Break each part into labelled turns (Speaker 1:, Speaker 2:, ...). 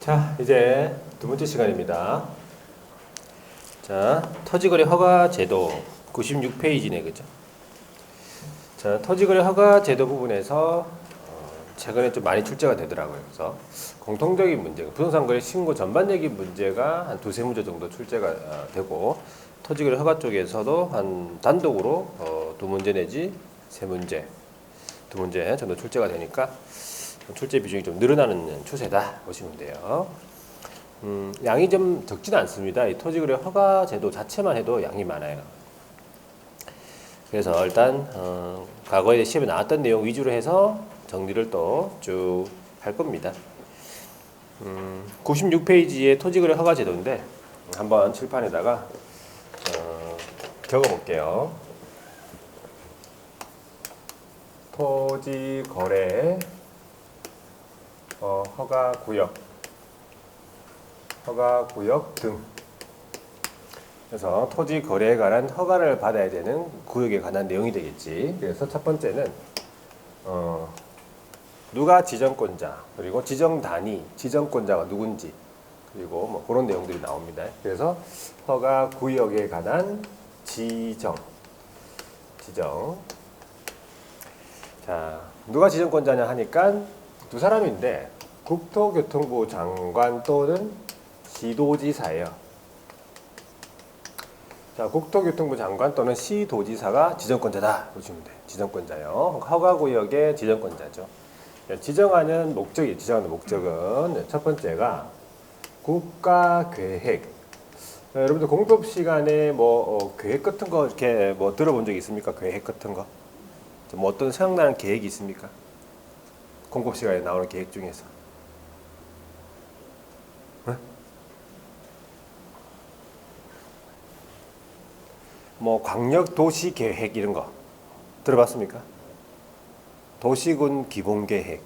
Speaker 1: 자, 이제 두 번째 시간입니다. 자, 토지거래 허가 제도 96페이지네, 그죠? 자, 토지거래 허가 제도 부분에서 최근에 좀 많이 출제가 되더라고요. 그래서 공통적인 문제, 부동산 거래 신고 전반적인 문제가 한 두세 문제 정도 출제가 되고, 토지거래 허가 쪽에서도 한 단독으로 두 문제 내지 세 문제, 두 문제 정도 출제가 되니까 출제 비중이 좀 늘어나는 추세다 보시면 돼요. 양이 좀 적지는 않습니다. 이 토지거래 허가 제도 자체만 해도 양이 많아요. 그래서 일단 과거에 시험에 나왔던 내용 위주로 해서 정리를 또 쭉 할 겁니다. 96페이지의 토지거래 허가 제도인데 한번 칠판에다가 적어볼게요. 토지거래 허가구역 등. 그래서 토지 거래에 관한 허가를 받아야 되는 구역에 관한 내용이 되겠지. 그래서 첫 번째는 누가 지정권자, 그리고 지정 단위, 지정권자가 누군지, 그리고 뭐 그런 내용들이 나옵니다. 그래서 허가 구역에 관한 지정. 자, 누가 지정권자냐 하니까 두 사람인데 국토교통부 장관 또는 시도지사예요. 자, 국토교통부 장관 또는 시도지사가 지정권자다 보시면 돼요. 지정권자요. 허가구역의 지정권자죠. 지정하는 목적이, 지정하는 목적은 첫 번째가 국가계획. 여러분들 공법 시간에 뭐 계획 같은 거 이렇게 뭐 들어본 적 있습니까? 계획 같은 거. 뭐 어떤 생각나는 계획이 있습니까? 공법 시간에 나오는 계획 중에서. 뭐 광역 도시 계획 이런 거 들어봤습니까? 도시군 기본 계획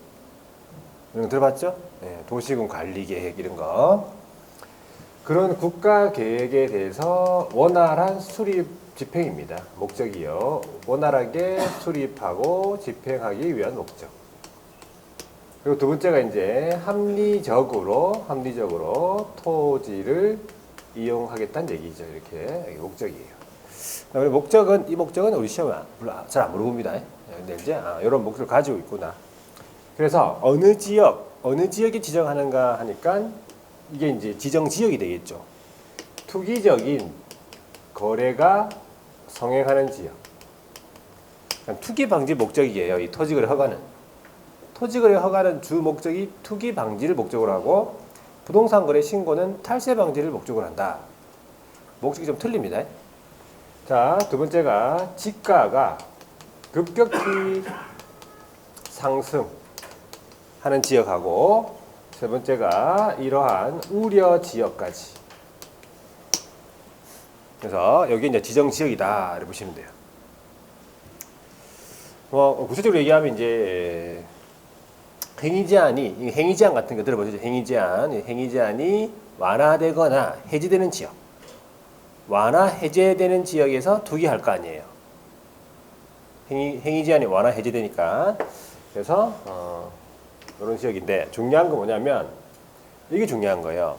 Speaker 1: 이런 거 들어봤죠? 네, 도시군 관리 계획 이런 거. 그런 국가 계획에 대해서 원활한 수립 집행입니다. 목적이요. 원활하게 수립하고 집행하기 위한 목적. 그리고 두 번째가 이제 합리적으로 토지를 이용하겠다는 얘기죠. 이렇게 목적이에요. 이 목적은 우리 시험에 잘 안 물어봅니다. 근데 이제 이런 목적을 가지고 있구나. 그래서 어느 지역에 지정하는가 하니까 이게 이제 지정 지역이 되겠죠. 투기적인 거래가 성행하는 지역. 투기 방지 목적이에요. 이 토지거래 허가는. 토지거래 허가는 주 목적이 투기 방지를 목적으로 하고 부동산 거래 신고는 탈세 방지를 목적으로 한다. 목적이 좀 틀립니다. 자, 두 번째가 지가가 급격히 상승하는 지역하고, 세 번째가 이러한 우려 지역까지. 그래서 여기 이제 지정 지역이다 이렇게 보시면 돼요. 뭐 구체적으로 얘기하면 이제 행위 제한 같은 거 들어보셨죠? 행위 제한이 완화되거나 해제되는 지역. 완화 해제되는 지역에서 투기할 거 아니에요. 행위 제한이 완화 해제되니까. 그래서 이런 지역인데 중요한 건 뭐냐면 이게 중요한 거예요.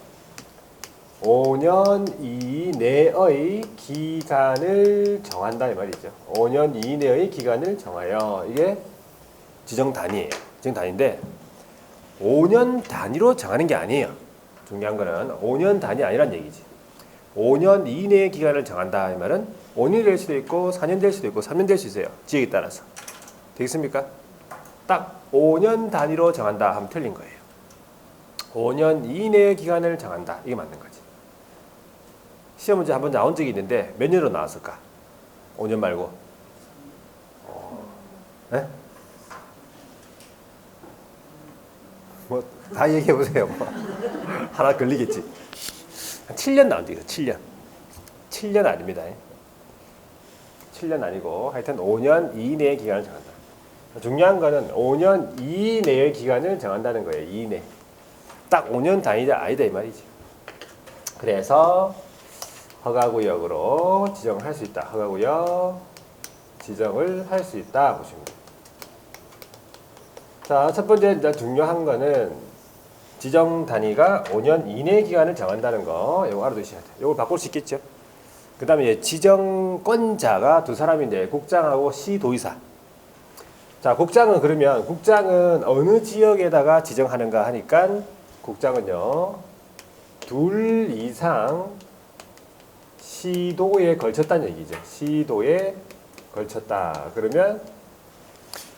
Speaker 1: 5년 이내의 기간을 정한다 이 말이죠. 5년 이내의 기간을 정하여. 이게 지정 단위예요. 지정 단위인데 5년 단위로 정하는 게 아니에요. 중요한 거는 5년 단위 아니란 얘기지. 5년 이내의 기간을 정한다 이 말은 5년이 될 수도 있고 4년 될 수도 있고 3년 될 수 있어요. 지역에 따라서. 되겠습니까? 딱 5년 단위로 정한다 하면 틀린 거예요. 5년 이내의 기간을 정한다. 이게 맞는 거지. 시험 문제 한번 나온 적이 있는데 몇 년으로 나왔을까? 5년 말고. 네? 뭐 다 얘기해 보세요. 뭐. 하나 걸리겠지. 7년 나온 적이 있어요. 7년 아닙니다. 7년 아니고 하여튼 5년 이내의 기간을 정한다. 중요한 거는 5년 이내의 기간을 정한다는 거예요. 이내. 딱 5년 단위다 아니다 이 말이지. 그래서 허가구역으로 지정할 수 있다. 허가구역 지정을 할 수 있다 보시면 됩니다. 자, 첫 번째 중요한 거는 지정 단위가 5년 이내 기간을 정한다는 거 이거 알아두셔야 돼요. 이걸 바꿀 수 있겠죠. 그 다음에 지정권자가 두 사람인데 국장하고 시도의사. 자, 국장은 어느 지역에다가 지정하는가 하니까 국장은요 둘 이상 시도에 걸쳤다는 얘기죠. 시도에 걸쳤다. 그러면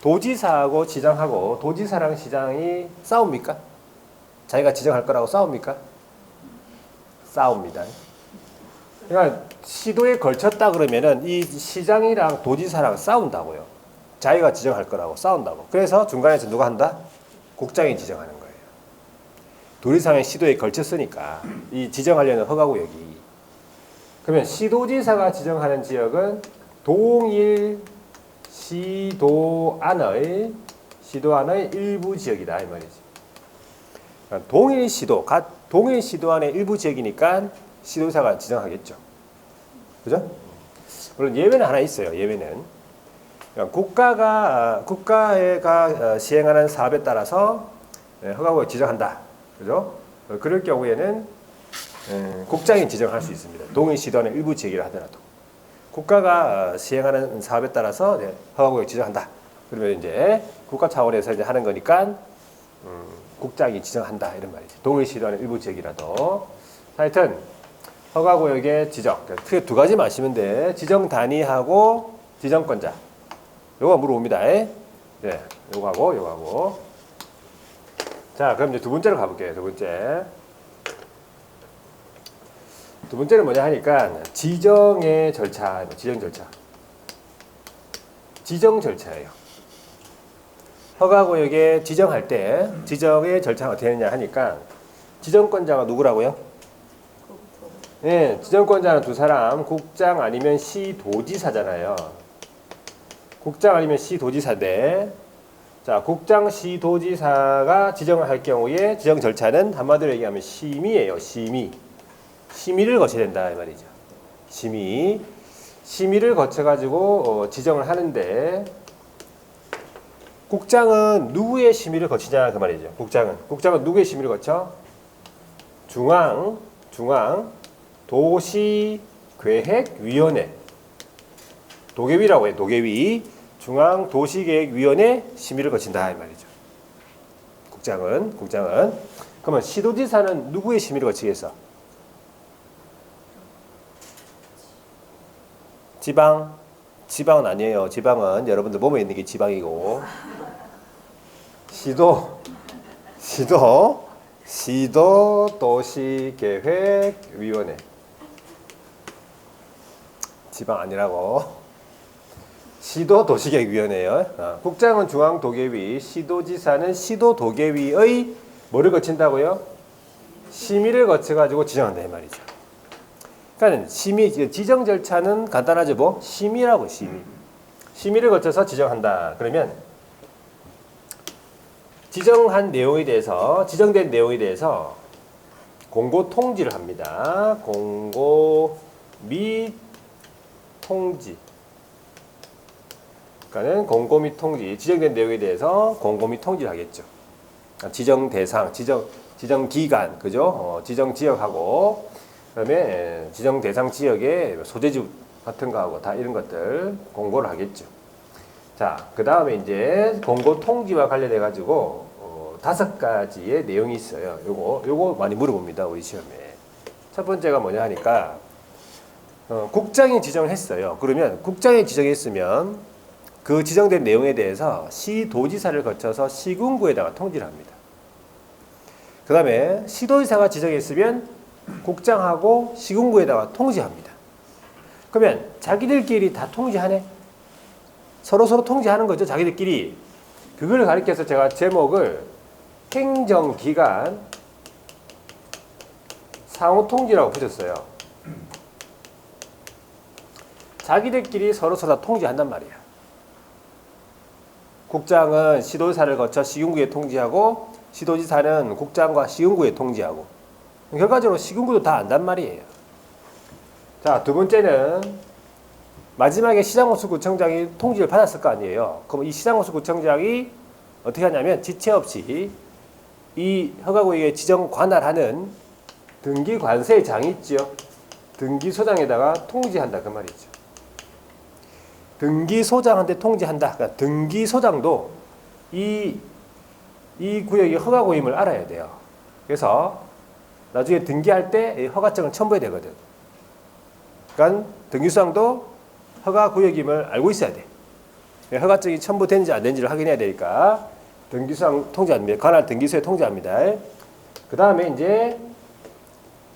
Speaker 1: 도지사하고 시장하고 도지사랑 시장이 싸웁니까? 자기가 지정할 거라고 싸웁니까? 싸웁니다. 그러니까 시도에 걸쳤다 그러면은 이 시장이랑 도지사랑 싸운다고요. 자기가 지정할 거라고 싸운다고. 그래서 중간에서 누가 한다? 국장이 지정하는 거예요. 둘 이상의 시도에 걸쳤으니까 이 지정하려는 허가구역이. 그러면 시도지사가 지정하는 지역은 동일 시도 안의 일부 지역이다 이 말이지. 그러니까 동일 시도 안의 일부 지역이니까 시도지사가 지정하겠죠. 그죠? 물론 예외는 하나 있어요. 예외는 그러니까 국가가 시행하는 사업에 따라서 허가구역 지정한다. 그죠? 그럴 경우에는 국장이 지정할 수 있습니다. 동일 시도 안의 일부 지역이라 하더라도 국가가 시행하는 사업에 따라서 허가구역 지정한다. 그러면 이제 국가 차원에서 이제 하는 거니까 국장이 지정한다 이런 말이지. 동일 시도 안의 일부 지역이라도. 하여튼 허가구역의 지정 크게 두 가지 마시면 돼. 지정 단위하고 지정권자. 요거 물어봅니다. 네, 요거하고. 자, 그럼 이제 두 번째로 가볼게요. 두 번째는 뭐냐 하니까 지정의 절차, 지정 절차예요. 허가구역에 지정할 때 지정의 절차가 어떻게 되느냐 하니까 지정권자가 누구라고요? 네, 지정권자는 두 사람, 국장 아니면 시도지사잖아요. 국장 아니면 시도지사인데, 자, 국장 시도지사가 지정을 할 경우에 지정 절차는 한마디로 얘기하면 심의예요. 심의를 거쳐야 된다 이 말이죠. 심의를 거쳐가지고 지정을 하는데 국장은 누구의 심의를 거치냐 그 말이죠. 국장은 누구의 심의를 거쳐? 중앙 도시계획위원회 도계위라고 해요. 도계위 중앙도시계획위원회 심의를 거친다 이 말이죠. 국장은 그러면 시도지사는 누구의 심의를 거치겠어? 지방은 아니에요. 지방은 여러분들 몸에 있는 게 지방이고 시도도시계획위원회 지방 아니라고. 시도도시계획위원회예요. 국장은 중앙도계위, 시도지사는 시도도계위의 뭐를 거친다고요? 심의를 거쳐가지고 지정한다 이 말이죠. 그러니까 지정 절차는 간단하죠. 뭐? 심의라고 심의를 거쳐서 지정한다. 그러면 지정된 내용에 대해서 공고 통지를 합니다. 공고 및 통지. 그러니까는 공고 및 통지. 지정된 내용에 대해서 공고 및 통지를 하겠죠. 지정 대상, 지정 기간, 그죠? 지정 지역하고 그다음에 지정 대상 지역의 소재지 같은 거하고 다 이런 것들 공고를 하겠죠. 자, 그 다음에 이제 공고 통지와 관련해 가지고 5가지의 내용이 있어요. 요거 많이 물어봅니다 우리 시험에. 첫 번째가 뭐냐 하니까 국장이 지정을 했어요. 그러면 국장이 지정했으면 그 지정된 내용에 대해서 시도지사를 거쳐서 시군구에다가 통지를 합니다. 그 다음에 시도지사가 지정했으면 국장하고 시군구에다가 통지합니다. 그러면 자기들끼리 다 통지하네? 서로 통지하는 거죠. 자기들끼리. 그걸 가리켜서 제가 제목을 행정기관 상호통지라고 붙였어요. 자기들끼리 서로 다 통지한단 말이야. 국장은 시도지사를 거쳐 시군구에 통지하고 시도지사는 국장과 시군구에 통지하고 결과적으로 시군구도 다 안단 말이에요. 자, 두 번째는 마지막에 시장호수구청장이 통지를 받았을 거 아니에요. 그럼 이 시장호수구청장이 어떻게 하냐면 지체 없이 이 허가구역에 지정 관할하는 등기관세장이 있죠. 등기소장에다가 통지한다 그 말이죠. 등기소장한테 통지한다. 그러니까 등기소장도 이 구역이 허가구임을 알아야 돼요. 그래서 나중에 등기할 때 허가증을 첨부해야 되거든. 그러니까 등기소장도 허가구역임을 알고 있어야 돼. 허가증이 첨부되는지 안 되는지를 확인해야 되니까 등기소장 통지합니다. 관할 등기소에 통지합니다. 그 다음에 이제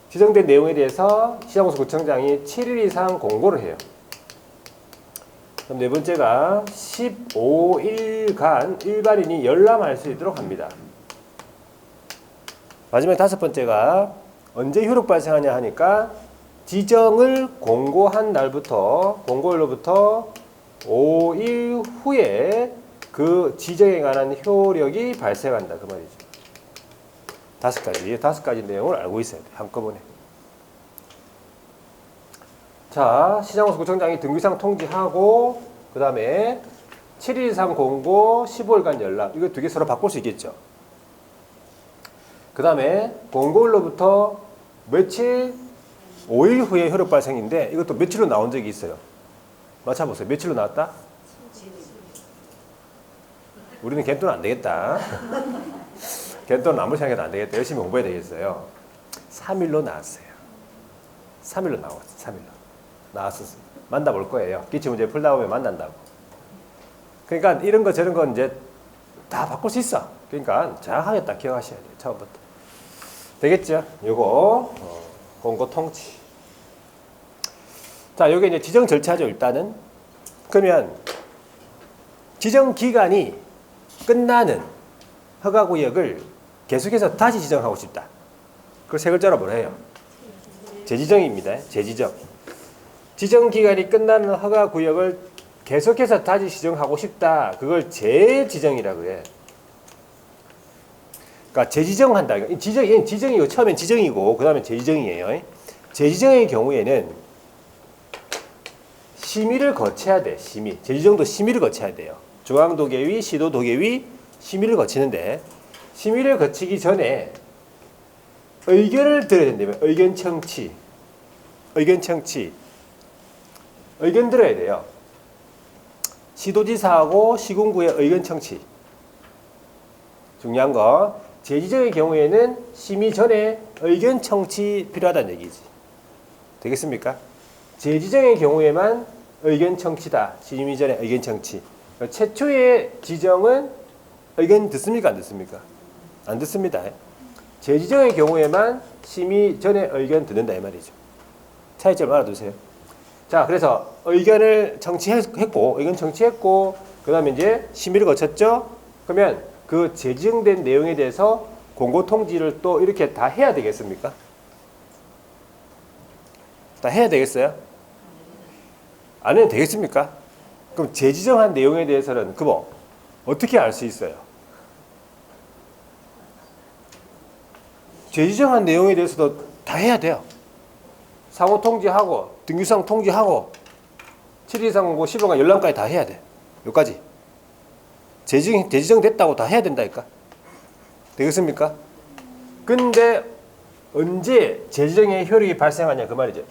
Speaker 1: 지정된 내용에 대해서 시장공사구청장이 7일 이상 공고를 해요. 그럼 네 번째가 15일간 일반인이 열람할 수 있도록 합니다. 마지막 다섯 번째가 언제 효력 발생하냐 하니까 지정을 공고한 날부터 공고일로부터 5일 후에 그 지정에 관한 효력이 발생한다 그 말이죠. 다섯 가지 내용을 알고 있어야 돼 한꺼번에. 자, 시장공사구청장이 등기상 통지하고 그 다음에 7일 이상 공고 15일간 열람 이거 두 개 서로 바꿀 수 있겠죠. 그 다음에 공고일로부터 며칠 5일 후에 효력 발생인데 이것도 며칠로 나온 적이 있어요. 맞춰보세요. 며칠로 나왔다? 우리는 겐토는 안 되겠다. 겐토는 아무리 생각해도 안 되겠다. 열심히 공부해야 되겠어요. 3일로 나왔어요. 3일로 나왔어요. 3일로. 나왔었어요. 만나볼 거예요. 기출문제 풀다 보면 만난다고. 그러니까 이런 거 저런 거 이제 다 바꿀 수 있어. 그러니까 정확하게 딱 기억하셔야 돼요. 처음부터. 되겠죠? 요거 공고 통지. 자, 요게 이제 지정 절차죠. 일단은. 그러면 지정 기간이 끝나는 허가구역을 계속해서 다시 지정하고 싶다. 그걸 세 글자로 뭐라 해요? 재지정입니다. 재지정. 지정 기간이 끝나는 허가구역을 계속해서 다시 지정하고 싶다. 그걸 재지정이라고 해. 그러니까 재지정한다. 지정이고 처음엔 지정이고 그 다음에 재지정이에요. 재지정의 경우에는 심의를 거쳐야 돼. 심의. 재지정도 심의를 거쳐야 돼요. 중앙도계위, 시도도계위 심의를 거치는데 심의를 거치기 전에 의견을 들어야 된다면 의견 청취. 의견 들어야 돼요. 시도지사하고 시군구의 의견 청취. 중요한 거. 재지정의 경우에는 심의 전에 의견 청취 필요하다는 얘기지. 되겠습니까? 재지정의 경우에만 의견 청취다. 심의 전에 의견 청취. 최초의 지정은 의견 듣습니까? 안 듣습니까? 안 듣습니다. 재지정의 경우에만 심의 전에 의견 듣는다 이 말이죠. 차이점을 알아두세요. 자, 그래서 의견을 청취했고, 그 다음에 이제 심의를 거쳤죠? 그러면 그 재지정된 내용에 대해서 공고 통지를 또 이렇게 다 해야 되겠습니까? 다 해야 되겠어요? 안 해도 되겠습니까? 그럼 재지정한 내용에 대해서는 어떻게 알 수 있어요? 재지정한 내용에 대해서도 다 해야 돼요. 상호 통지하고 등기상 통지하고 7일 이상 공고 15일간 열람까지 다 해야 돼. 여기까지. 재지정 됐다고 다 해야 된다니까. 되겠습니까? 근데 언제 재지정의 효력이 발생하냐 그 말이죠.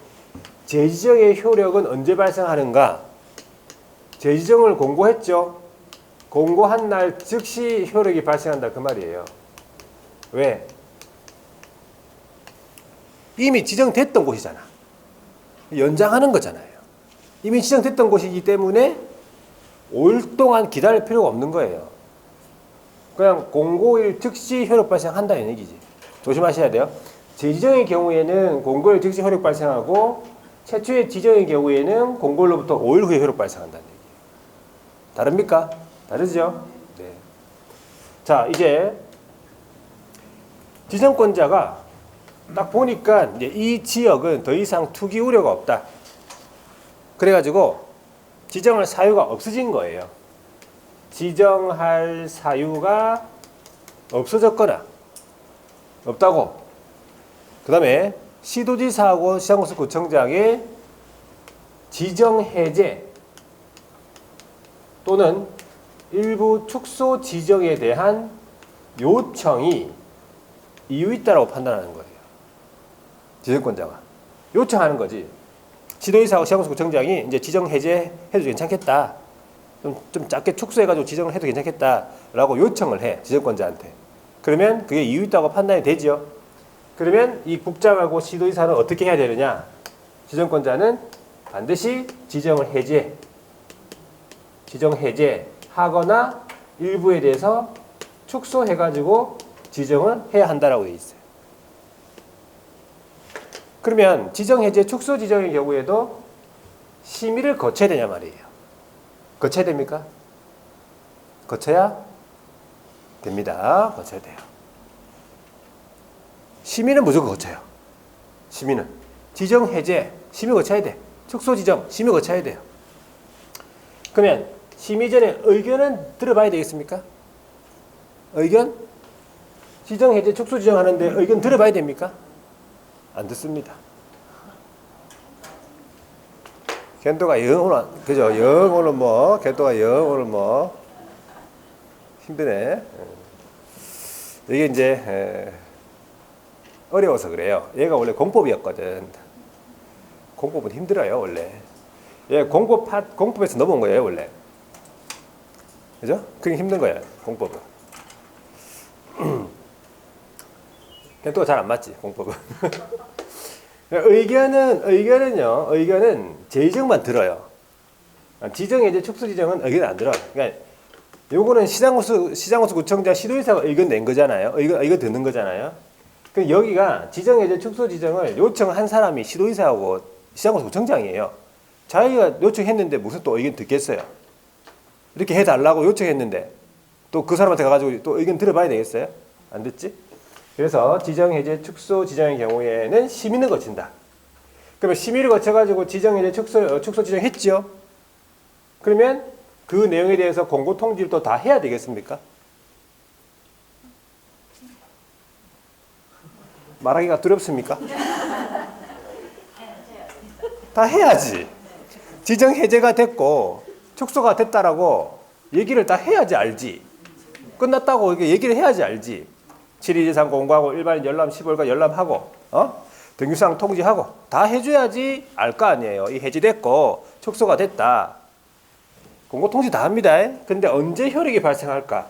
Speaker 1: 재지정의 효력은 언제 발생하는가? 재지정을 공고했죠. 공고한 날 즉시 효력이 발생한다 그 말이에요. 왜? 이미 지정됐던 곳이잖아. 연장하는 거잖아요. 이미 지정됐던 곳이기 때문에 5일 동안 기다릴 필요가 없는 거예요. 그냥 공고일 즉시 효력 발생한다는 얘기지. 조심하셔야 돼요. 재지정의 경우에는 공고일 즉시 효력 발생하고 최초의 지정의 경우에는 공고일로부터 5일 후에 효력 발생한다는 얘기예요. 다릅니까? 다르죠? 네. 자, 이제 지정권자가 딱 보니까 이제 이 지역은 더 이상 투기 우려가 없다. 그래가지고 지정할 사유가 없어진 거예요. 지정할 사유가 없어졌거나 없다고. 그 다음에 시도지사하고 시장공사구청장의 지정 해제 또는 일부 축소 지정에 대한 요청이 이유 있다라고 판단하는 거예요. 지정권자가 요청하는 거지. 시도의사하고 시장군수구청장이 이제 지정 해제해도 괜찮겠다. 좀 작게 축소해가지고 지정을 해도 괜찮겠다라고 요청을 해 지정권자한테. 그러면 그게 이유 있다고 판단이 되죠. 그러면 이 국장하고 시도의사는 어떻게 해야 되느냐? 지정권자는 반드시 지정 해제하거나 일부에 대해서 축소해가지고 지정을 해야 한다라고 되어 있어요. 그러면 지정 해제 축소 지정의 경우에도 심의를 거쳐야 되냐 말이에요. 거쳐야 됩니까? 거쳐야 됩니다. 거쳐야 돼요. 심의는 무조건 거쳐요. 심의는 지정 해제 심의 거쳐야 돼. 축소 지정 심의 거쳐야 돼요. 그러면 심의 전에 의견은 들어봐야 되겠습니까? 의견? 지정 해제 축소 지정하는데 의견 들어봐야 됩니까? 안 듣습니다. 견도가 영 오늘 그죠? 영 오늘 뭐 견도가 영 오늘 뭐 힘드네. 이게 이제 어려워서 그래요. 얘가 원래 공법이었거든. 공법은 힘들어요 원래. 얘 공법에서 넘어온 거예요 원래. 그죠? 그게 힘든 거예요 공법은. 견도가 잘 안 맞지 공법은. 의견은 재의정만 들어요. 지정 해제 축소 지정은 의견 안 들어. 그러니까 요거는 시장군수구청장 시도의사가 의견 낸 거잖아요. 의견 듣는 거잖아요. 그 여기가 지정 해제 축소 지정을 요청한 사람이 시도의사하고 시장군수구청장이에요. 자기가 요청했는데 무슨 또 의견 듣겠어요? 이렇게 해달라고 요청했는데 또 그 사람한테 가가지고 또 의견 들어봐야 되겠어요? 안 듣지? 그래서 지정 해제 축소 지정의 경우에는 심의는 거친다. 그러면 심의를 거쳐가지고 지정 해제 축소 지정했죠. 그러면 그 내용에 대해서 공고 통지를 또 다 해야 되겠습니까? 말하기가 두렵습니까? 다 해야지. 지정 해제가 됐고 축소가 됐다라고 얘기를 다 해야지 알지. 끝났다고 이렇게 얘기를 해야지 알지. 7일 이상 공고하고 일반인 열람 15일간 열람하고 등기상 통지하고 다 해줘야지 알 거 아니에요. 이 해지됐고 축소가 됐다. 공고 통지 다 합니다. 근데 언제 효력이 발생할까?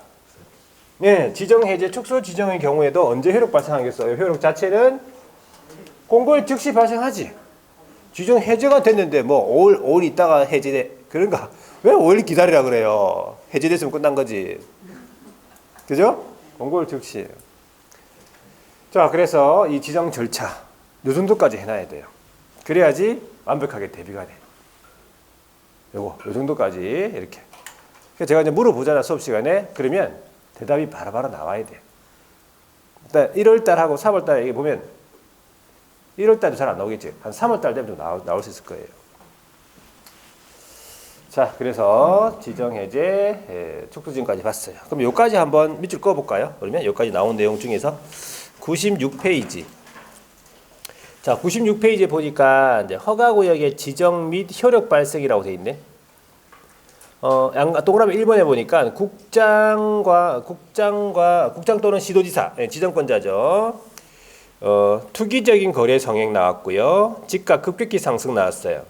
Speaker 1: 예, 지정 해제 축소 지정의 경우에도 언제 효력 발생하겠어요? 효력 자체는 공고일 즉시 발생하지. 지정 해제가 됐는데 뭐 5일 있다가 해제돼. 그런가? 왜 5일 기다리라 그래요? 해제됐으면 끝난 거지. 그죠? 공고일 즉시. 자, 그래서 이 지정 절차 요 정도까지 해놔야 돼요. 그래야지 완벽하게 대비가 돼. 요 정도까지 이렇게. 제가 이제 물어보잖아 수업 시간에. 그러면 대답이 바로바로 나와야 돼. 일단 1월달하고 3월달에 이게 보면 1월달도 잘 안 나오겠지. 한 3월달 되면 좀 나올 수 있을 거예요. 자, 그래서 지정 해제 축소 지정까지 봤어요. 그럼 요까지 한번 밑줄 그어볼까요? 그러면 요까지 나온 내용 중에서 96페이지. 자, 96페이지에 보니까 이제 허가구역의 지정 및 효력 발생이라고 돼 있네. 동그라미 1번에 보니까 국장 또는 시도지사, 지정권자죠. 투기적인 거래 성액 나왔고요. 집값 급격히 상승 나왔어요.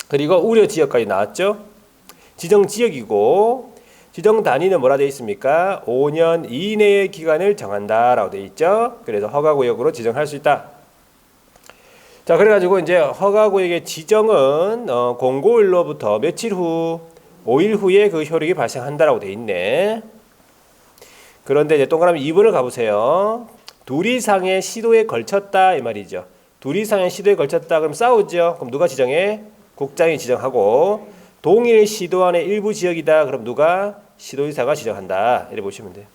Speaker 1: 그리고 우려 지역까지 나왔죠. 지정 지역이고 지정 단위는 뭐라 되어 있습니까? 5년 이내의 기간을 정한다라고 되어 있죠. 그래서 허가구역으로 지정할 수 있다. 자, 그래가지고 이제 허가구역의 지정은 공고일로부터 며칠 후, 5일 후에 그 효력이 발생한다라고 되어 있네. 그런데 이제 동그라미 2번을 가보세요. 둘 이상의 시도에 걸쳤다 이 말이죠. 둘 이상의 시도에 걸쳤다 그럼 싸우죠. 그럼 누가 지정해? 국장이 지정하고. 동일 시도 안의 일부 지역이다. 그럼 누가? 시도의사가 지정한다. 이렇게 보시면 돼요.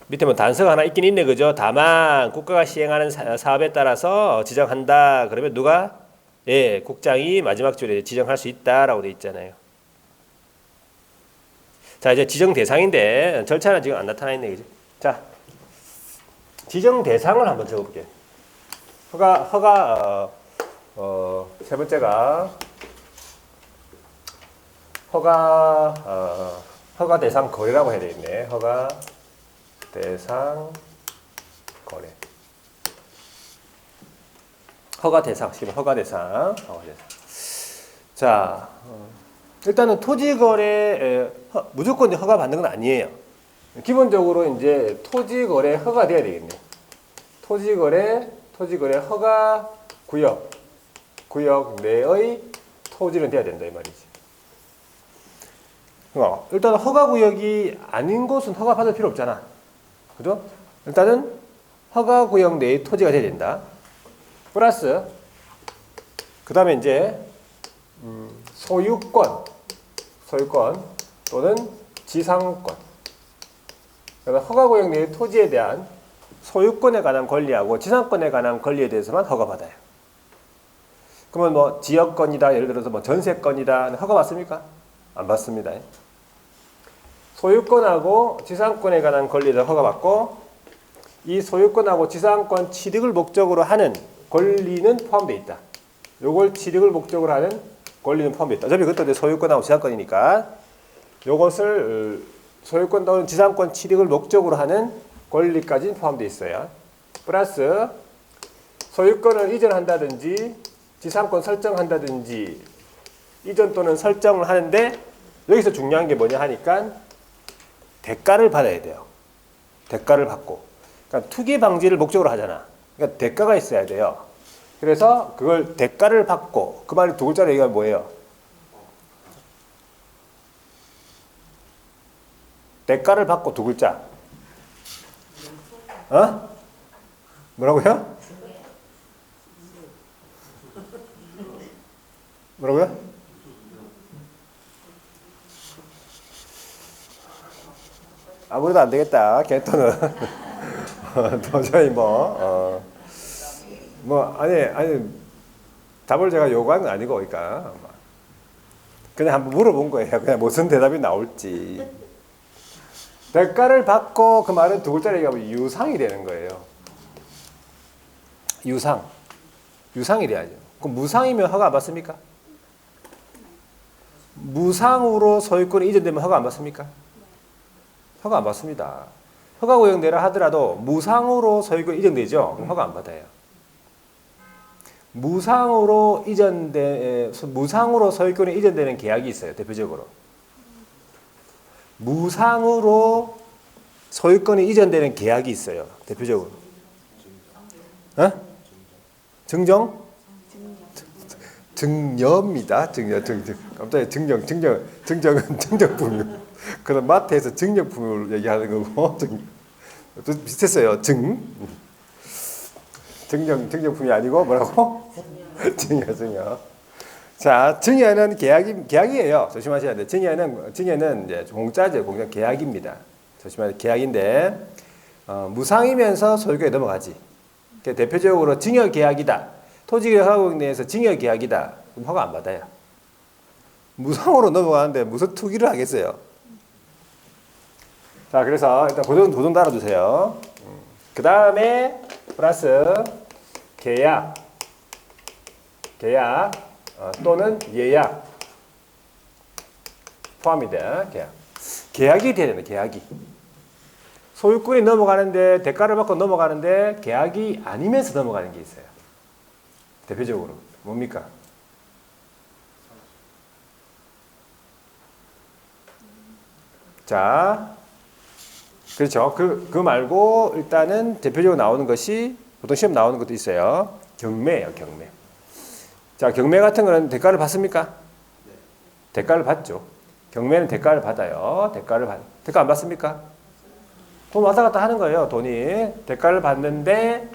Speaker 1: 밑에 뭐 단서가 하나 있긴 있네. 그죠? 다만 국가가 시행하는 사업에 따라서 지정한다. 그러면 누가? 예, 국장이 마지막 줄에 지정할 수 있다라고 돼 있잖아요. 자, 이제 지정 대상인데 절차는 지금 안 나타나 있네. 그죠? 자, 지정 대상을 한번 적어볼게요. 세 번째가 허가 허가 대상 거래라고 해야 되겠네. 허가 대상 거래. 허가 대상, 허가 대상. 자, 일단은 토지 거래 무조건 허가 받는 건 아니에요. 기본적으로 이제 토지 거래 허가 돼야 되겠네. 토지 거래 허가 구역 내의 토지는 돼야 된다 이 말이지. 일단 허가 구역이 아닌 곳은 허가 받을 필요 없잖아. 그죠? 일단은 허가 구역 내의 토지가 돼야 된다. 플러스 그 다음에 이제 소유권 또는 지상권. 그래서 허가 구역 내의 토지에 대한 소유권에 관한 권리하고 지상권에 관한 권리에 대해서만 허가받아요. 그러면 뭐 지역권이다, 예를 들어서 뭐 전세권이다, 허가 받습니까? 안 받습니다. 소유권하고 지상권에 관한 권리에 대해서 허가받고, 이 소유권하고 지상권 취득을 목적으로 하는 권리는 포함되어 있다. 요걸 취득을 목적으로 하는 권리는 포함되어 있다. 어차피 그것도 소유권하고 지상권이니까 요것을 소유권 또는 지상권 취득을 목적으로 하는 권리까지 포함되어 있어요. 플러스 소유권을 이전한다든지 지상권 설정한다든지 이전 또는 설정을 하는데 여기서 중요한 게 뭐냐 하니까 대가를 받아야 돼요. 대가를 받고. 그러니까 투기 방지를 목적으로 하잖아. 그러니까 대가가 있어야 돼요. 그래서 그걸 대가를 받고, 그 말이 두 글자로 얘기하면 뭐예요? 대가를 받고 두 글자. 어? 뭐라고요? 뭐라고요? 아무래도 안 되겠다. 개토는 도저히 아니 답을 제가 요구한 건 아니고, 그러니까 그냥 한번 물어본 거예요. 그냥 무슨 대답이 나올지. 대가를 받고 그 말은 두 글자로 얘기하면 유상이 되는 거예요. 유상이 돼야죠. 그럼 무상이면 허가 안 받습니까? 무상으로 소유권이 이전되면 허가 안 받습니까? 허가 안 받습니다. 허가 구역 내라 하더라도 무상으로 소유권이 이전되죠? 그럼 허가 안 받아요. 무상으로 소유권이 이전되는 계약이 있어요. 대표적으로. 무상으로 소유권이 이전되는 계약이 있어요. 대표적으로. 어? 증정? 증여입니다. 증여. 갑자기 증정은 증정품이요. 그럼 마트에서 증정품을 얘기하는 거고, 비슷했어요. 증정품이 아니고 뭐라고? 증여. 자, 증여는 계약이에요. 조심하셔야 돼요. 증여는 이제 공짜죠. 공짜 계약입니다. 조심하세요. 계약인데 무상이면서 소유권에 넘어가지. 그러니까 대표적으로 증여 계약이다. 토지개혁 내에서 증여 계약이다. 그럼 허가 안 받아요. 무상으로 넘어가는데 무슨 투기를 하겠어요. 자, 그래서 일단 도전 달아주세요. 그 다음에 플러스 계약 또는 예약 포함이다. 계약이 돼야 된다. 계약이. 소유권이 넘어가는데 대가를 받고 넘어가는데 계약이 아니면서 넘어가는 게 있어요. 대표적으로 뭡니까? 자, 그렇죠. 그 말고 일단은 대표적으로 나오는 것이 보통 시험 나오는 것도 있어요. 경매예요, 경매. 자, 경매 같은 거는 대가를 받습니까? 네. 대가를 받죠. 경매는 대가를 받아요. 대가 안 받습니까? 돈 왔다 갔다 하는 거예요, 돈이. 대가를 받는데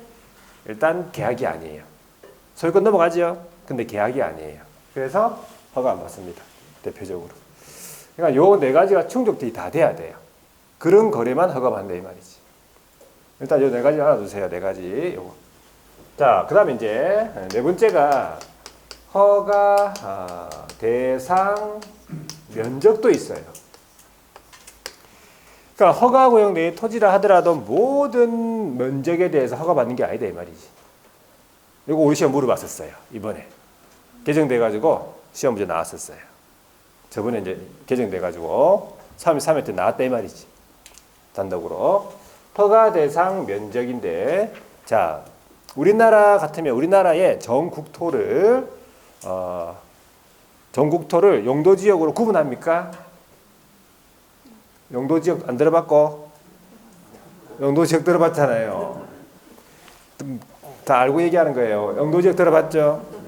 Speaker 1: 일단 계약이 아니에요. 소유권 넘어가죠. 근데 계약이 아니에요. 그래서 허가 안 받습니다. 대표적으로. 그러니까 요 네 가지가 충족이 다 돼야 돼요. 그런 거래만 허가받는다 이 말이지. 일단 요 네 가지 알아두세요. 네 가지. 요거. 자, 그 다음에 이제 네 번째가 허가 대상 면적도 있어요. 그러니까 허가 구역 내의 토지라 하더라도 모든 면적에 대해서 허가받는 게 아니다 이 말이지. 이거 우리 시험 물어봤었어요. 이번에 개정돼가지고 시험 문제 나왔었어요. 저번에 이제 개정돼가지고 3m 나왔다 이 말이지. 단독으로. 허가 대상 면적인데, 자, 우리나라 같으면 우리나라의 전국토를 용도지역으로 구분합니까? 용도지역 안 들어봤고? 용도지역 들어봤잖아요. 다 알고 얘기하는 거예요. 용도지역 들어봤죠?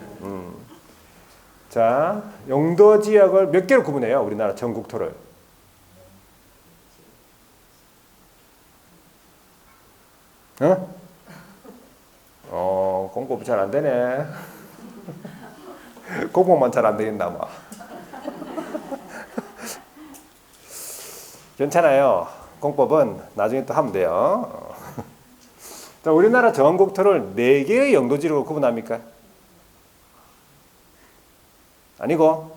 Speaker 1: 자, 용도지역을 몇 개로 구분해요? 우리나라 전국토를. 공부 잘 안 되네. 공부만 잘 안 되겠나 뭐. 괜찮아요. 공법은 나중에 또 하면 돼요. 자, 우리나라 전국토를 4개의 용도지로 구분합니까? 아니고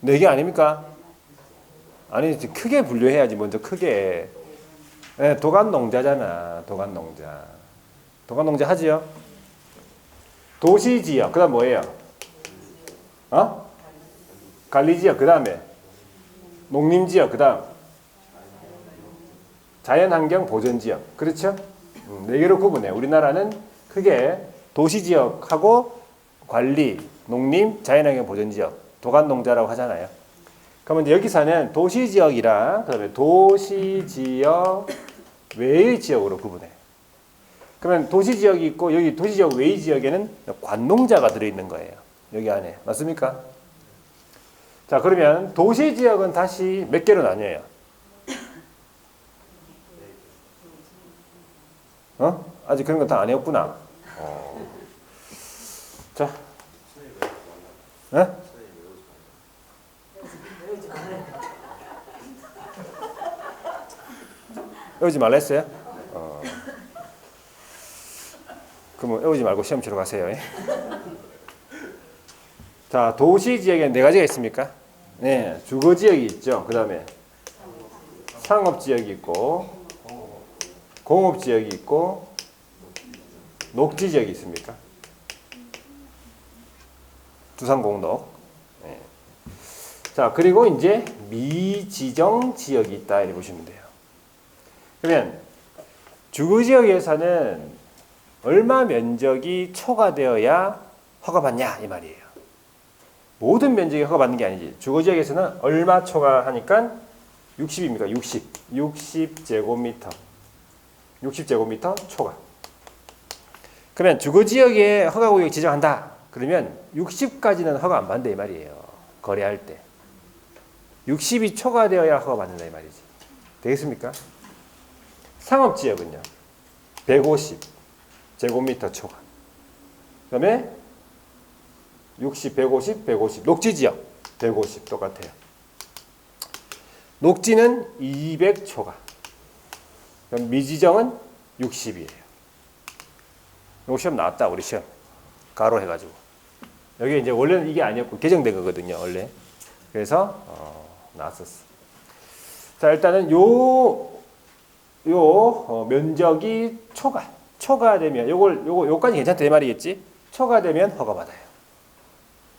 Speaker 1: 4개 아닙니까? 아니, 크게 분류해야지. 먼저 크게. 네, 도간농자잖아. 도간농자. 도간농자 하지요? 도시지역. 그 다음 뭐예요? 관리지역. 그 다음에 농림지역. 그 다음 자연환경 보전지역. 그렇죠? 4개로 구분해. 우리나라는 크게 도시지역하고 관리, 농림, 자연환경 보전지역, 도간농자라고 하잖아요. 그러면 이제 여기서는 도시지역이랑 그다음에 도시지역 외의 지역으로 구분해. 그러면 도시지역이 있고 여기 도시지역 외의 지역에는 관농자가 들어있는 거예요. 여기 안에. 맞습니까? 자, 그러면 도시지역은 다시 몇 개로 나뉘어요? 아직 그런 거 다 안 해왔구나. 자. 외우지 말라 했어요? 그러면 외우지 말고 시험 치러 가세요. 자, 도시지역에 4가지가 있습니까? 네, 주거지역이 있죠. 그 다음에 상업지역이 있고 공업지역이 있고 녹지지역이 있습니까? 두산공록. 네. 자, 그리고 이제 미지정 지역이 있다 이렇게 보시면 돼요. 그러면 주거지역에서는 얼마 면적이 초과되어야 허가받냐 이 말이에요. 모든 면적이 허가받는 게 아니지. 주거지역에서는 얼마 초과하니까 60입니까? 60제곱미터. 60제곱미터 초과. 그러면 주거지역에 허가구역 지정한다. 그러면 60까지는 허가 안 받는다 이 말이에요. 거래할 때. 60이 초과되어야 허가받는다 이 말이지. 되겠습니까? 상업지역은요. 150제곱미터 초과. 그 다음에 60, 150, 150. 녹지지역 150 똑같아요. 녹지는 200 초과. 그럼 미지정은 60이에요. 이거 시험 나왔다 우리 시험. 가로 해가지고. 여기 이제 원래는 이게 아니었고 개정된 거거든요 원래. 그래서 나왔었어. 자, 일단은 면적이 초과되면 요까지 괜찮다 이 말이겠지? 초과되면 허가받아요.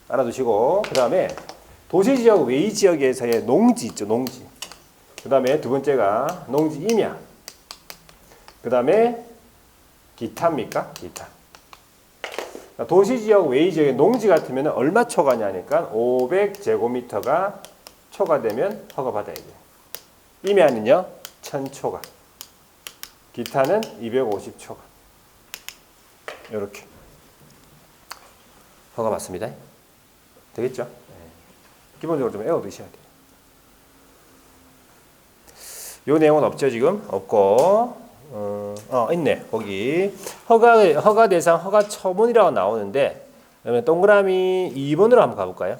Speaker 1: 알아두시고, 그 다음에 도시지역 외의 지역에서의 농지 있죠, 농지. 그 다음에 두 번째가 농지 임야. 그 다음에 기타입니까? 기타. 도시지역 외의 지역의 농지 같으면 얼마 초과냐니까 500제곱미터가 초과되면 허가받아야 돼요. 임야는요 1000초과. 기타는 250초과. 이렇게 허가받습니다. 되겠죠? 기본적으로 좀 외워두셔야 돼요. 요 내용은 없죠 지금? 없고 있네. 거기 허가 대상 허가 처분이라고 나오는데, 그러면 동그라미 2번으로 한번 가볼까요?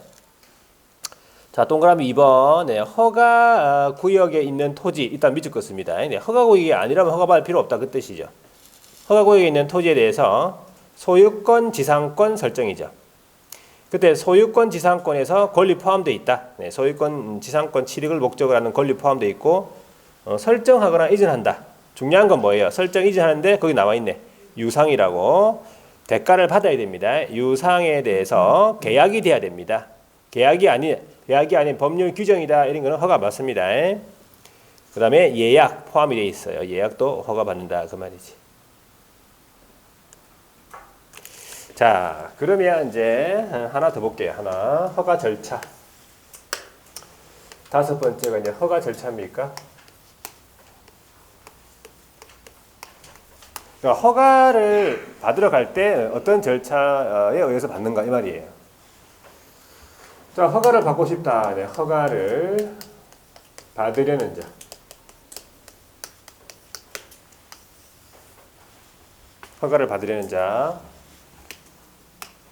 Speaker 1: 자, 동그라미 2번. 네, 허가 구역에 있는 토지 일단 밑줄 긋습니다. 네, 허가 구역이 아니라면 허가받을 필요 없다 그 뜻이죠. 허가 구역에 있는 토지에 대해서 소유권, 지상권 설정이죠. 그때 소유권, 지상권에서 권리 포함되어 있다. 네, 소유권, 지상권 취득을 목적으로 하는 권리 포함되어 있고, 설정하거나 이전한다. 중요한 건 뭐예요? 설정 이전하는데 거기 나와 있네. 유상이라고. 대가를 받아야 됩니다. 유상에 대해서 계약이 돼야 됩니다. 계약이 아닌 법률 규정이다. 이런 거는 허가 받습니다. 그 다음에 예약 포함이 되어 있어요. 예약도 허가 받는다. 그 말이지. 자, 그러면 이제 하나 더 볼게요. 하나. 허가 절차. 다섯 번째가 이제 허가 절차입니까? 그러니까 허가를 받으러 갈 때 어떤 절차에 의해서 받는가 이 말이에요. 자, 허가를 받고 싶다. 네, 허가를 받으려는 자. 허가를 받으려는 자.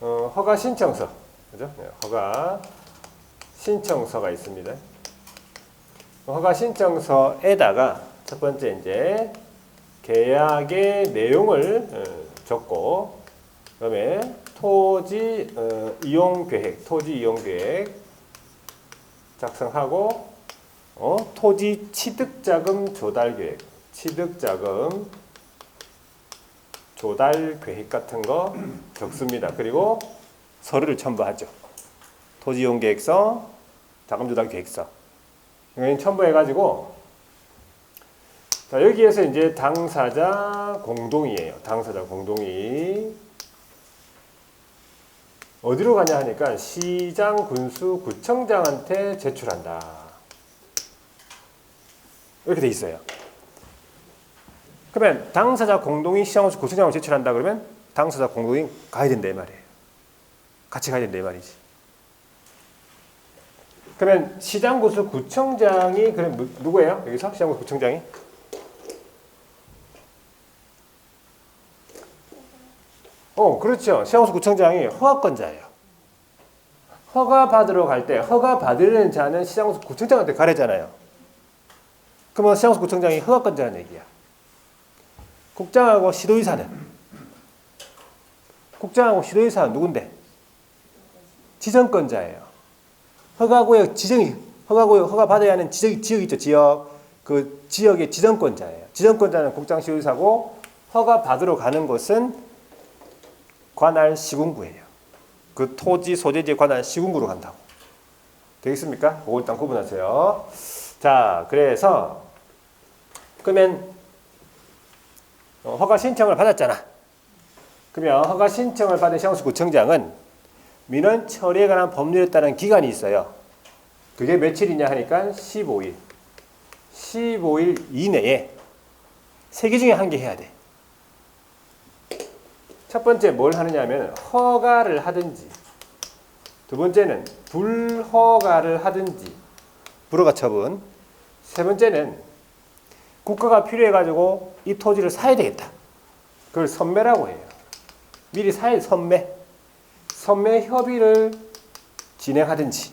Speaker 1: 허가 신청서. 그죠? 네, 허가 신청서가 있습니다. 허가 신청서에다가 첫 번째 이제 계약의 내용을 적고, 그다음에 토지 이용 계획 작성하고, 토지 취득자금 조달 계획 같은 거 적습니다. 그리고 서류를 첨부하죠. 토지 이용 계획서, 자금 조달 계획서. 이거 첨부해가지고, 자, 여기에서 이제 당사자 공동의예요. 당사자 공동의. 어디로 가냐 하니까 시장, 군수, 구청장한테 제출한다. 이렇게 돼 있어요. 그러면 당사자 공동의 시장, 군수, 구청장을 제출한다 그러면 당사자 공동의 가야 된다 이 말이에요. 같이 가야 된다 이 말이지. 그러면 시장, 군수, 구청장이 그럼 누구예요? 여기서 시장, 군수, 구청장이? 그렇죠. 시장군수 구청장이 허가권자예요. 허가 받으러 갈 때 허가 받으려는 자는 시장군수 구청장한테 가려잖아요. 그러면 시장군수 구청장이 허가권자는 얘기야. 국장하고 시도의사는 누군데? 지정권자예요. 허가구역 지정이 허가구역 허가 받아야 하는 지역 있죠. 지역. 그 지역의 지정권자예요. 지정권자는 국장 시도의사고 허가 받으러 가는 곳은 관할 시군구예요. 그 토지 소재지에 관할 시군구로 간다고. 되겠습니까? 그거 일단 구분하세요. 자, 그래서 그러면 허가 신청을 받았잖아. 그러면 허가 신청을 받은 시장군수구청장은 민원 처리에 관한 법률에 따른 기간이 있어요. 그게 며칠이냐 하니까 15일. 15일 이내에 3개 중에 1개 해야 돼. 첫 번째 뭘 하느냐 하면 허가를 하든지, 두 번째는 불허가를 하든지, 불허가 처분. 세 번째는 국가가 필요해가지고 이 토지를 사야 되겠다. 그걸 선매라고 해요. 미리 사야 선매. 선매 협의를 진행하든지.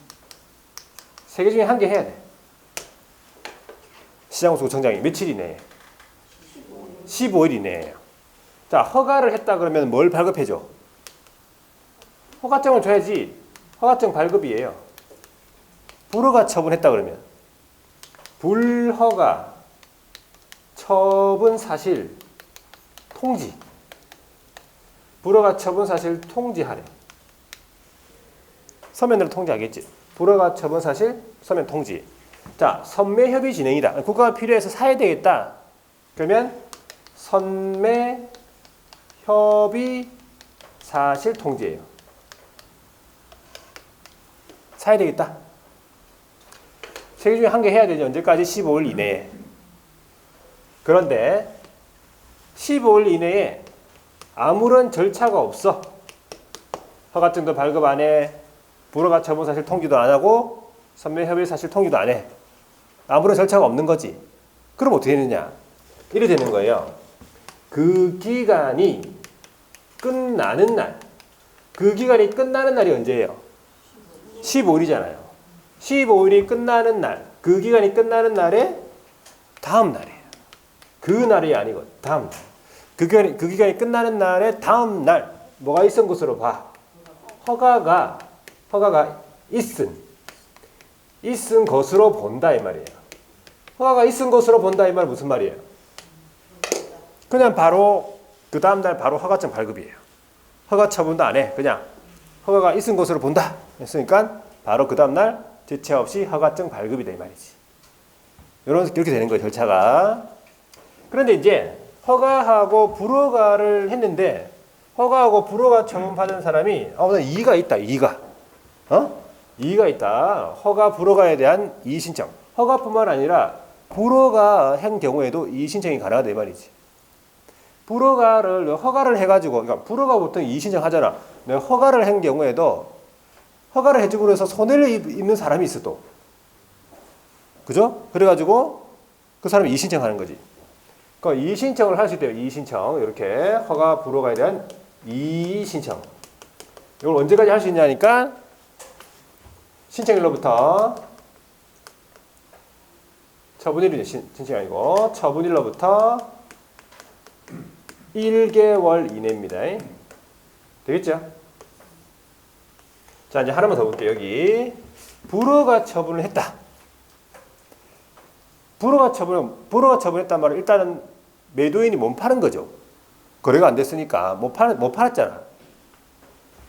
Speaker 1: 3개 중에 1개 해야 돼. 시장군수구청장이 며칠 이내에? 15일 이내에요. 자, 허가를 했다 그러면 뭘 발급해줘? 허가증을 줘야지. 허가증 발급이에요. 불허가 처분했다 그러면 불허가 처분 사실 통지. 불허가 처분 사실 통지하래. 서면으로 통지하겠지. 불허가 처분 사실 서면 통지. 자, 선매 협의 진행이다. 국가가 필요해서 사야 되겠다. 그러면 선매 협의 사실 통지예요. 사야 되겠다. 3개 중에 1개 해야 되죠. 언제까지? 15일 이내에. 그런데 15일 이내에 아무런 절차가 없어. 허가증도 발급 안 해. 불허가 처분 사실 통지도 안 하고 선매 협의 사실 통지도 안 해. 아무런 절차가 없는 거지. 그럼 어떻게 되느냐? 이래 되는 거예요. 그 기간이 끝나는 날. 그 기간이 끝나는 날이 언제예요? 15일이잖아요. 15일이 끝나는 날. 그 기간이 끝나는 날에 다음 날이에요. 그 날이 아니고 다음 날. 그 기간이 끝나는 날에 다음 날. 뭐가 있은 것으로 봐. 허가가 있은 것으로 본다 이 말이에요. 허가가 있은 것으로 본다 이 말 무슨 말이에요? 그냥 바로 그 다음 날 바로 허가증 발급이에요. 허가 처분도 안 해. 그냥 허가가 있은 것으로 본다. 했으니까 바로 그 다음날 지체 없이 허가증 발급이다 이 말이지. 이렇게 되는 거예요, 절차가. 그런데 이제 허가하고 불허가를 했는데 허가하고 불허가 처분받은 사람이 이의가 있다. 이의가. 이의가 있다. 허가 불허가에 대한 이의 신청. 허가뿐만 아니라 불허가 한 경우에도 이의 신청이 가능하다 이 말이지. 허가를 해가지고, 그러니까 불허가 보통 이의 신청하잖아. 내가 허가를 한 경우에도 허가를 해주고 해서 손해를 입는 사람이 있어 또. 그죠? 그래가지고 그 사람이 이의 신청하는 거지. 그러니까 이의 신청을 할 수 있대요. 이의 신청. 이렇게 허가 불허가에 대한 이의 신청. 이걸 언제까지 할 수 있냐니까 신청일로부터 처분일이죠. 신청이 아니고 처분일로부터 1개월 이내입니다. 되겠죠? 자, 이제 하나만 더 볼게요. 여기 불허가 처분을 했다. 불허가 처분했단 말은 일단은 매도인이 못 파는 거죠. 거래가 안 됐으니까 못 팔았잖아.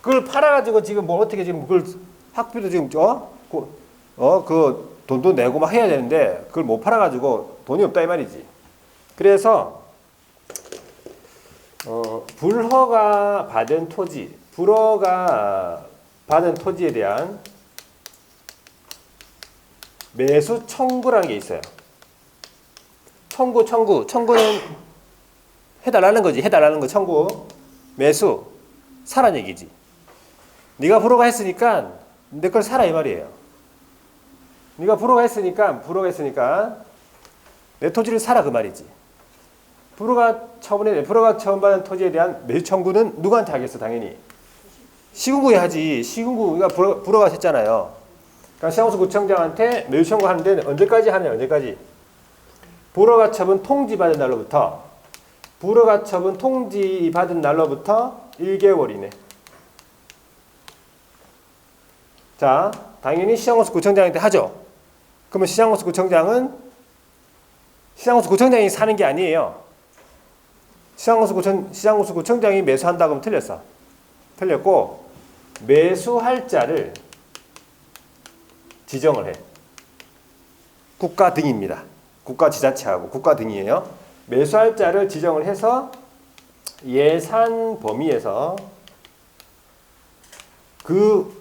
Speaker 1: 그걸 팔아가지고 지금 뭐 어떻게 지금 그걸 학비도 지금 그 돈도 내고 막 해야 되는데 그걸 못 팔아가지고 돈이 없다 이 말이지. 그래서 불허가 받은 토지, 불허가 받은 토지에 대한 매수 청구라는 게 있어요. 청구는 해달라는 거지. 해달라는 거 청구. 매수 사라는 얘기지. 네가 불허가 했으니까 내 걸 사라 이 말이에요. 네가 불허가 했으니까 내 토지를 사라 그 말이지. 불허가 처분받은 토지에 대한 매수 청구는 누구한테 하겠어? 당연히 시군구에 하지. 시군구가 불허가 했잖아요. 그러니까 시장소 구청장한테 매수 청구하는데 언제까지 하냐? 언제까지? 불허가 처분 통지받은 날로부터 1개월 이내. 자, 당연히 시장호수 구청장한테 하죠. 그러면 시장호수 구청장이 사는 게 아니에요. 시장호수 구청장이 매수한다 그러면 틀렸어. 틀렸고 매수할 자를 지정을 해. 국가 등입니다. 국가 지자체하고 국가 등이에요. 매수할 자를 지정을 해서 예산 범위에서 그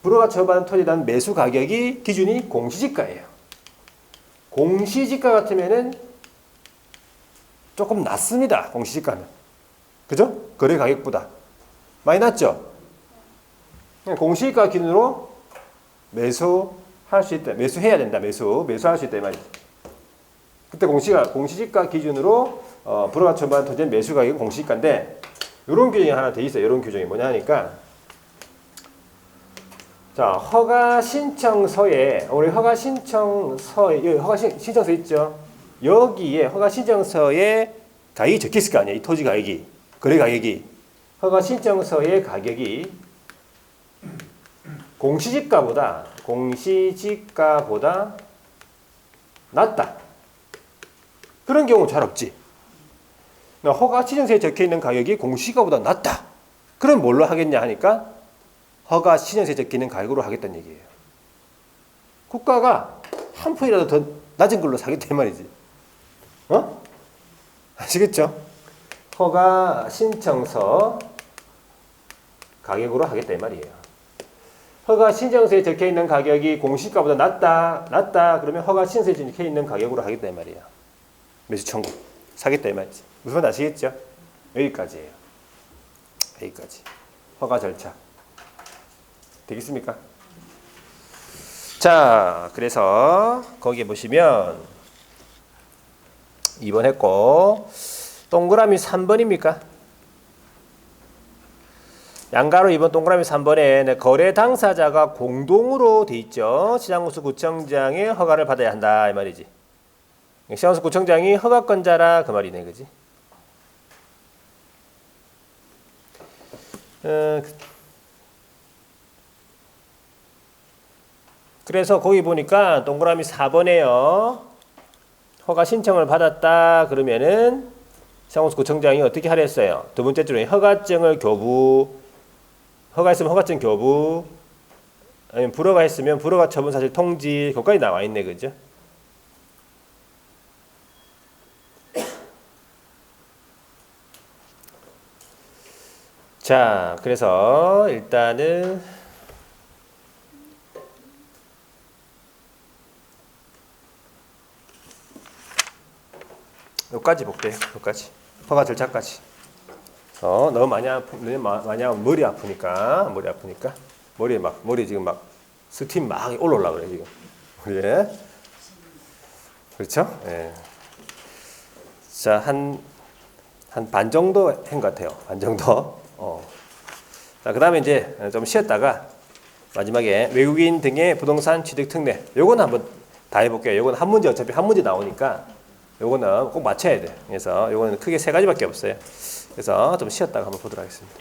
Speaker 1: 불허가 처분받은 토지에 대한 매수 가격이 기준이 공시지가예요. 공시지가 같으면은 조금 낮습니다. 공시지가는. 그죠? 거래 가격보다. 많이 낮죠? 공시지가 기준으로 매수할 수 있다. 매수해야 된다. 매수할 수 있다. 이 말이죠. 그때 공시지가 기준으로 불허가 처분받은 토지의 매수 가격이 공시지가인데 이런 규정이 하나 돼 있어요. 이런 규정이 뭐냐 하니까 자, 허가 신청서에 우리 허가 신청서 있죠. 여기에 허가 신청서에 가격이 적혀 있을 거 아니에요. 이 토지 가격이, 거래 가격이. 허가 신청서의 가격이 공시지가보다 낮다. 그런 경우 잘 없지. 허가 신청서에 적혀 있는 가격이 공시지가보다 낮다. 그럼 뭘로 하겠냐 하니까 허가 신청서에 적혀 있는 가격으로 하겠다는 얘기예요. 국가가 한 푼이라도 더 낮은 걸로 사겠다 이 말이지. 아시겠죠? 허가 신청서 가격으로 하겠다 이 말이에요. 허가 신청서에 적혀 있는 가격이 공시가보다 낮다. 그러면 허가 신청서에 적혀 있는 가격으로 하겠다 이 말이에요. 매수 청구 사겠다 이 말이지. 무슨 말인지 아시겠죠? 여기까지예요. 여기까지. 허가 절차. 되겠습니까? 자, 그래서 거기에 보시면 2번 했고 동그라미 3번입니까? 양가로 2번 동그라미 3번에 거래 당사자가 공동으로 돼 있죠. 시장호수 구청장의 허가를 받아야 한다 이 말이지. 시장호수 구청장이 허가권자라 그 말이네, 그지? 그래서 거기 보니까 동그라미 4번에요. 허가 신청을 받았다 그러면은 시장호수 구청장이 어떻게 하려 했어요? 두 번째 줄에 허가 있으면 허가증 교부, 아니면 불어가 했으면 불어가 처분 사실 통지 거기까지 나와 있네, 그죠? 자, 그래서 일단은 여기까지 볼게요. 여기까지. 허가 절차까지. 너무 많이 하면 머리 아프니까 머리 지금 막 스팀 막 올라오려 그래 지금. 예. 그렇죠? 예. 자, 한 반 정도 한 것 같아요. 반 정도. 자, 그다음에 이제 좀 쉬었다가 마지막에 외국인 등의 부동산 취득 특례. 요거는 한번 다 해볼게요. 요거는 한 문제 어차피 한 문제 나오니까 요거는 꼭 맞춰야 돼. 그래서 요거는 크게 세 가지밖에 없어요. 그래서 좀 쉬었다가 한번 보도록 하겠습니다.